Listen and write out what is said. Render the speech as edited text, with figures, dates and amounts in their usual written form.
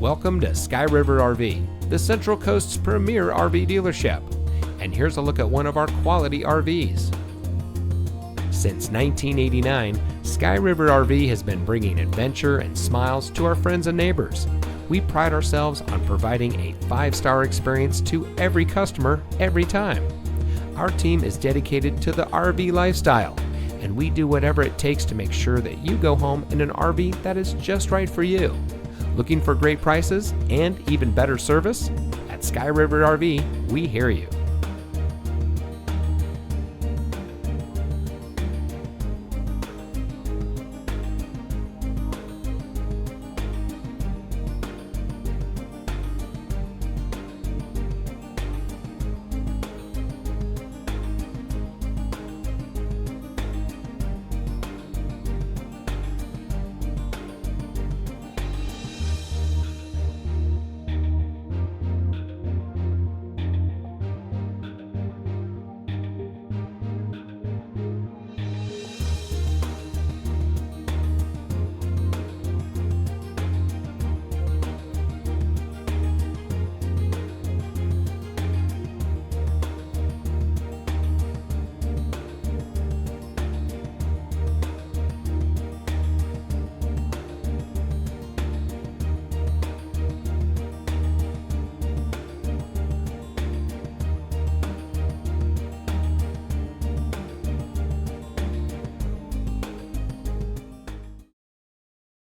Welcome to Sky River RV, the Central Coast's premier RV dealership. And here's a look at one of our quality RVs. Since 1989, Sky River RV has been bringing adventure and smiles to our friends and neighbors. We pride ourselves on providing a 5-star experience to every customer, every time. Our team is dedicated to the RV lifestyle, and we do whatever it takes to make sure that you go home in an RV that is just right for you. Looking for great prices and even better service? At Sky River RV, we hear you.